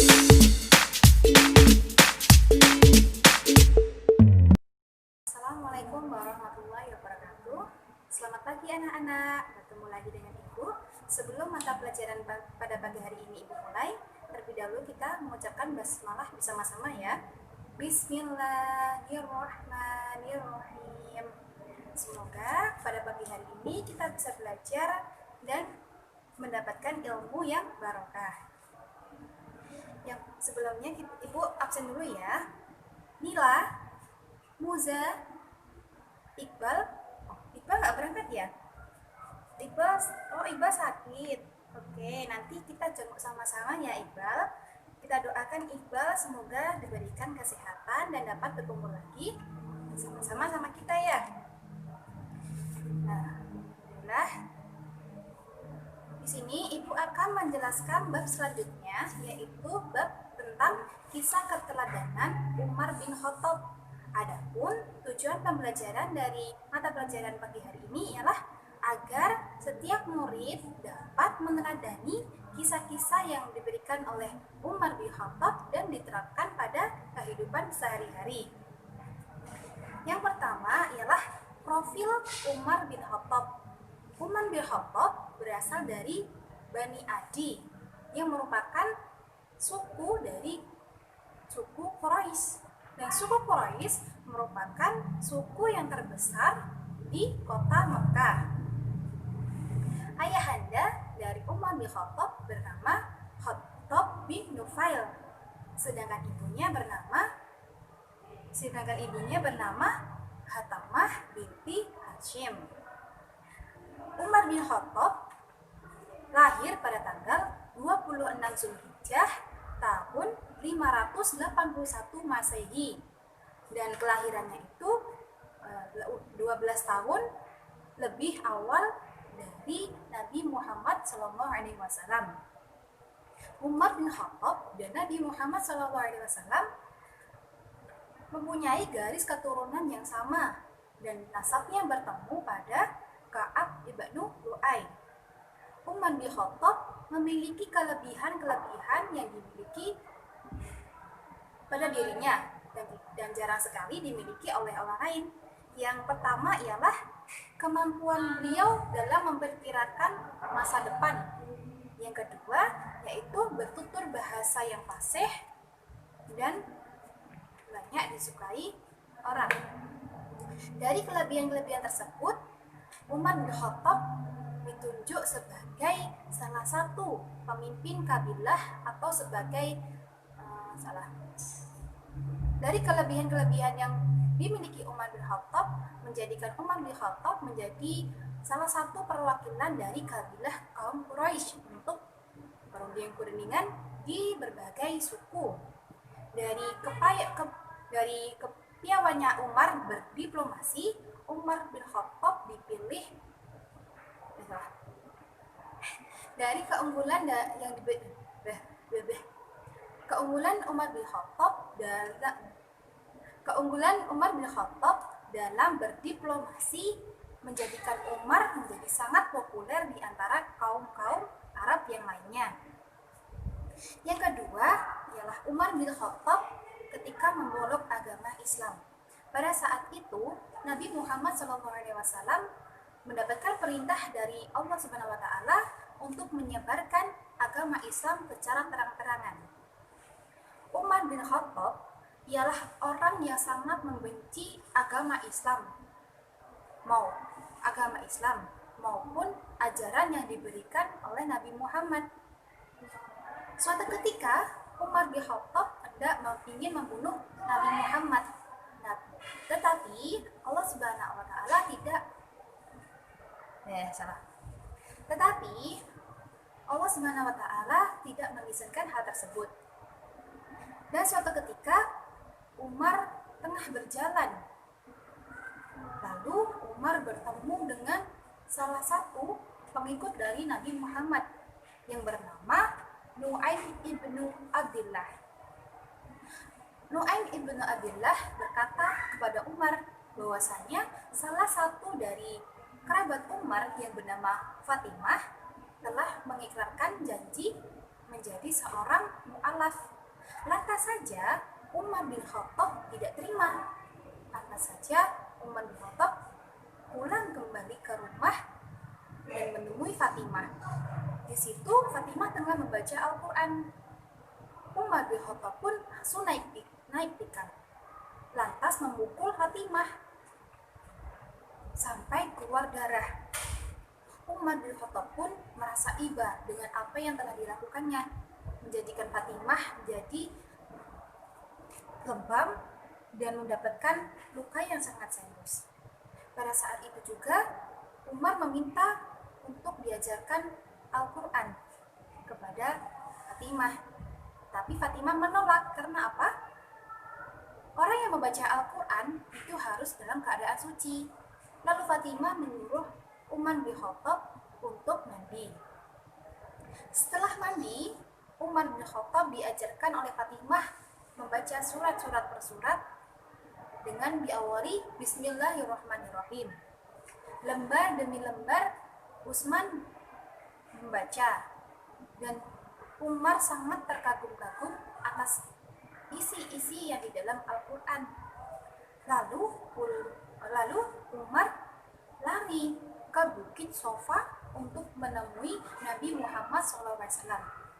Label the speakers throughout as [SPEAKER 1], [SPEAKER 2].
[SPEAKER 1] Assalamualaikum warahmatullahi wabarakatuh. Selamat pagi anak-anak, bertemu lagi dengan Ibu. Sebelum mata pelajaran pada pagi hari ini Ibu mulai, terlebih dahulu kita mengucapkan basmalah bersama-sama ya. Bismillahirrahmanirrahim. Semoga pada pagi hari ini kita bisa belajar dan mendapatkan ilmu yang barokah. Yang sebelumnya Ibu absen dulu ya. Nila, Muza, Iqbal nggak berangkat ya? Iqbal sakit. Oke, nanti kita jenguk sama-sama ya Iqbal. Kita doakan Iqbal semoga diberikan kesehatan dan dapat berkumpul lagi sama-sama sama kita ya. Nah, di sini Ibu akan menjelaskan bab selanjutnya, yaitu bab tentang kisah keteladanan Umar bin Khattab. Adapun tujuan pembelajaran dari mata pelajaran pagi hari ini ialah agar setiap murid dapat meneladani kisah-kisah yang diberikan oleh Umar bin Khattab dan diterapkan pada kehidupan sehari-hari. Yang pertama ialah profil Umar bin Khattab. Umar bin Khattab berasal dari Bani Adi yang merupakan suku dari suku Quraisy. Dan suku Quraisy merupakan suku yang terbesar di kota Mekah. Ayahanda dari Umar bin Khattab bernama Khattab bin Nufail, sedangkan ibunya bernama Hatamah binti Hashim. Umar bin Khattab lahir pada tanggal 26 Zulhijjah tahun 581 Masehi, dan kelahirannya itu 12 tahun lebih awal dari Nabi Muhammad SAW. Umar bin Khattab dan Nabi Muhammad SAW mempunyai garis keturunan yang sama dan nasabnya bertemu pada Ka'ab ibnu Lu'ay. Umar bin Khattab memiliki kelebihan-kelebihan yang dimiliki pada dirinya dan jarang sekali dimiliki oleh orang lain. Yang pertama ialah kemampuan beliau dalam memperkirakan masa depan. Yang kedua yaitu bertutur bahasa yang fasih dan banyak disukai orang. Dari kelebihan-kelebihan tersebut, Umar bin Khattab ditunjuk sebagai salah satu pemimpin kabilah atau sebagai Dari kelebihan-kelebihan yang dimiliki Umar bin Khattab menjadikan Umar bin Khattab menjadi salah satu perwakilan dari kabilah kaum Quraisy untuk perunding-perundingan di berbagai suku. Dari kepiawaiannya Umar berdiplomasi, Umar bin Khattab dipilih dari keunggulan Umar bin Khattab dalam berdiplomasi menjadikan Umar menjadi sangat populer di antara kaum-kaum Arab yang lainnya. Yang kedua ialah Umar bin Khattab ketika memeluk agama Islam. Pada saat itu Nabi Muhammad SAW mendapatkan perintah dari Allah Subhanahu wa Ta'ala untuk menyebarkan agama Islam secara terang-terangan. Umar bin Khattab ialah orang yang sangat membenci agama Islam maupun ajaran yang diberikan oleh Nabi Muhammad. Suatu ketika Umar bin Khattab ingin membunuh Nabi Muhammad, tetapi Allah Subhanahu wa Ta'ala tidak mengizinkan hal tersebut. Dan suatu ketika Umar tengah berjalan, lalu Umar bertemu dengan salah satu pengikut dari Nabi Muhammad yang bernama Nu'aim ibnu Abdillah. Nu'aim ibnu Abdillah berkata kepada Umar bahwasanya salah satu dari kerabat Umar yang bernama Fatimah telah mengikrarkan janji menjadi seorang mu'alaf. Lantas saja Umar bin Khattab tidak terima. Lantas saja Umar bin Khattab pulang kembali ke rumah dan menemui Fatimah. Di situ Fatimah tengah membaca Al-Quran. Umar bin Khattab pun langsung naik pikal, lantas memukul Fatimah sampai keluar darah. Umar bin Khattab pun merasa iba dengan apa yang telah dilakukannya, menjadikan Fatimah menjadi lebam dan mendapatkan luka yang sangat serius. Pada saat itu juga Umar meminta untuk diajarkan Al-Quran kepada Fatimah. Tapi Fatimah menolak karena apa? Orang yang membaca Al-Quran itu harus dalam keadaan suci. Lalu Fatimah menyuruh Umar bin Khattab untuk mandi. Setelah mandi, Umar bin Khattab diajarkan oleh Fatimah membaca surat-surat per surat dengan diawali Bismillahirrahmanirrahim. Lembar demi lembar Utsman membaca dan Umar sangat terkagum-kagum atas isi-isi yang di dalam Al-Quran. Lalu Umar lari ke Bukit Sofa untuk menemui Nabi Muhammad SAW.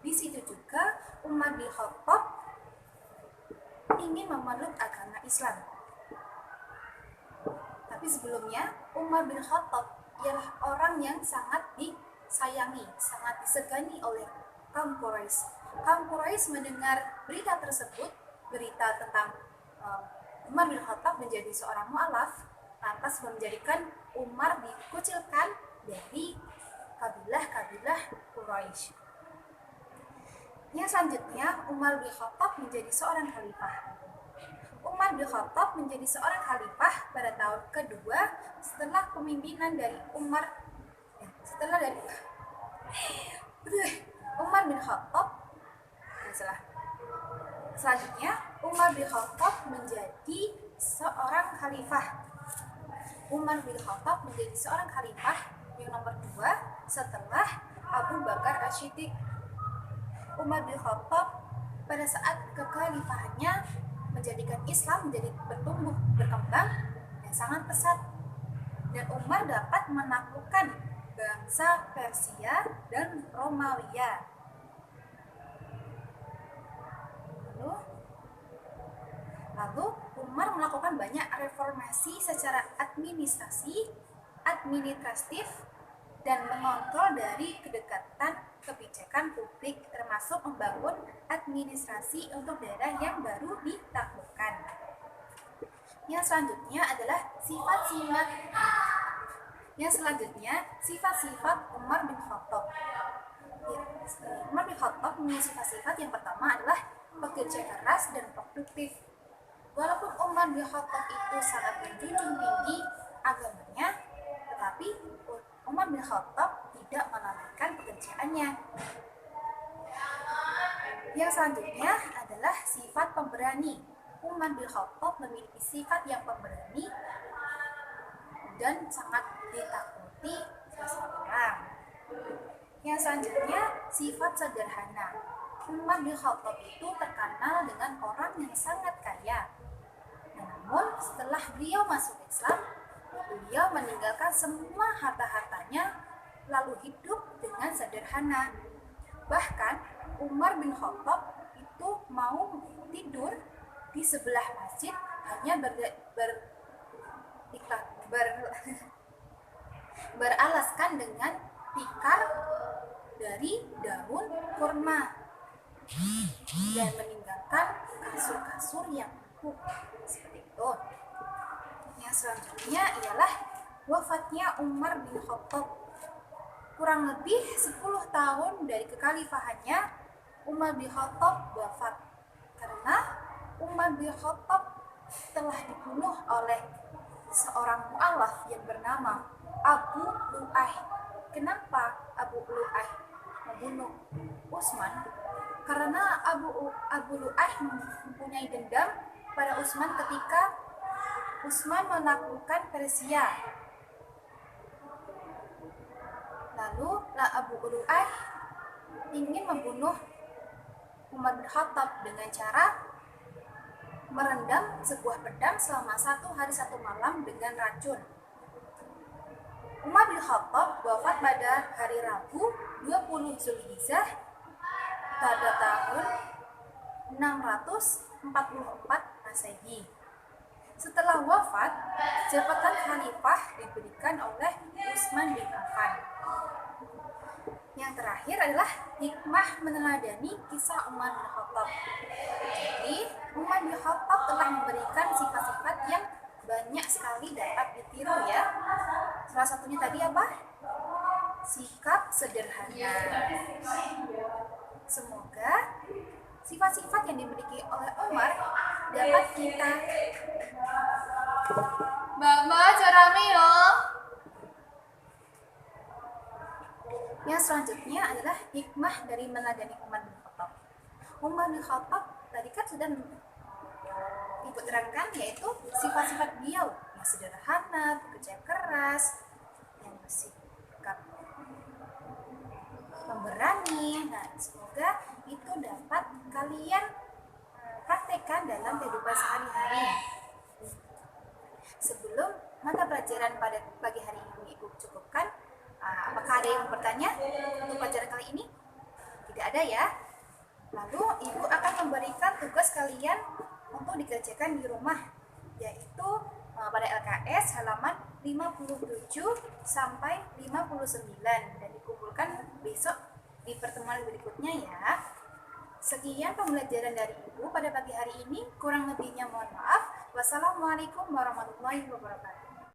[SPEAKER 1] Di situ juga Umar bin Khattab ingin memeluk agama Islam. Tapi sebelumnya Umar bin Khattab ialah orang yang sangat disayangi, sangat disegani oleh kaum Quraisy. Kaum Quraisy mendengar berita tersebut, berita tentang Umar bin Khattab menjadi seorang mu'alaf, lantas menjadikan Umar dikucilkan dari kabilah-kabilah Quraisy. Yang selanjutnya, Umar bin Khattab menjadi seorang khalifah. Umar bin Khattab menjadi seorang khalifah pada tahun kedua setelah kepemimpinan dari Umar bin Khattab. Selanjutnya, Umar bin Khattab menjadi seorang khalifah. Umar bin Khattab menjadi seorang khalifah yang nomor 2 setelah Abu Bakar As-Siddiq. Umar bin Khattab pada saat kekhalifahannya menjadikan Islam menjadi bertumbuh, berkembang dan sangat pesat. Dan Umar dapat menaklukkan bangsa Persia dan Romawi. Lalu Umar melakukan banyak reformasi secara administratif dan mengontrol dari kedekatan kebijakan publik, termasuk membangun administrasi untuk daerah yang baru ditaklukkan. Yang selanjutnya adalah sifat-sifat Umar bin Khattab. Umar bin Khattab memiliki sifat-sifat yang pertama adalah pekerja keras dan produktif. Walaupun Umar bin Khattab itu sangat menjunjung tinggi agamanya, tetapi Umar bin Khattab tidak melalaikan pekerjaannya. Yang selanjutnya adalah sifat pemberani. Umar bin Khattab memiliki sifat yang pemberani dan sangat ditakuti seseorang. Yang selanjutnya, sifat sederhana. Umar bin Khattab itu terkenal dengan orang yang sangat kaya. Namun setelah beliau masuk Islam, beliau meninggalkan semua harta-hartanya lalu hidup dengan sederhana. Bahkan Umar bin Khattab itu mau tidur di sebelah masjid hanya beralaskan dengan tikar dari daun kurma dan meninggalkan kasur-kasur yang empuk seperti itu. Yang selanjutnya ialah wafatnya Umar bin Khattab. Kurang lebih 10 tahun dari kekhalifahannya, Umar bin Khattab wafat karena Umar bin Khattab telah dibunuh oleh seorang mu'alaf yang bernama Abu Lu'ay. Kenapa Abu Lu'ay membunuh Utsman? Karena Abu Lu'ay mempunyai dendam pada Utsman ketika Utsman menaklukkan Persia. Lalu Abu Lu'ay ingin membunuh Umar bin Khattab dengan cara merendam sebuah pedang selama 1 hari 1 malam dengan racun. Umar bin Khattab wafat pada hari Rabu 20 Zulhijjah pada tahun 644 Masehi. Setelah wafat, jabatan khalifah diberikan oleh Utsman bin Affan. Yang terakhir adalah hikmah meneladani kisah Umar bin Khattab. Jadi, Umar bin Khattab telah memberikan sifat-sifat yang banyak sekali dapat ditiru ya. Salah satunya tadi apa? Sikap sederhana. Semoga sifat-sifat yang dimiliki oleh Umar dapat kita.
[SPEAKER 2] Mbak, carame yo.
[SPEAKER 1] Yang selanjutnya adalah hikmah dari meneladani Umar bin Khattab. Umar bin Khattab tadi kan sudah Ibu terangkan, yaitu sifat-sifat beliau yang sederhana, bekerja keras, yang bersikap pemberani. Nah, semoga itu dapat kalian praktekkan dalam kehidupan sehari-hari. Sebelum mata pelajaran pada pagi hari ini Ibu cukupkan, apakah ada yang bertanya untuk pelajaran kali ini? Tidak ada ya? Lalu Ibu akan memberikan tugas kalian untuk dikerjakan di rumah, yaitu pada LKS halaman 57 sampai 59 dan dikumpulkan besok di pertemuan berikutnya ya. Sekian pembelajaran dari Ibu pada pagi hari ini, kurang lebihnya mohon maaf. Wassalamualaikum warahmatullahi wabarakatuh.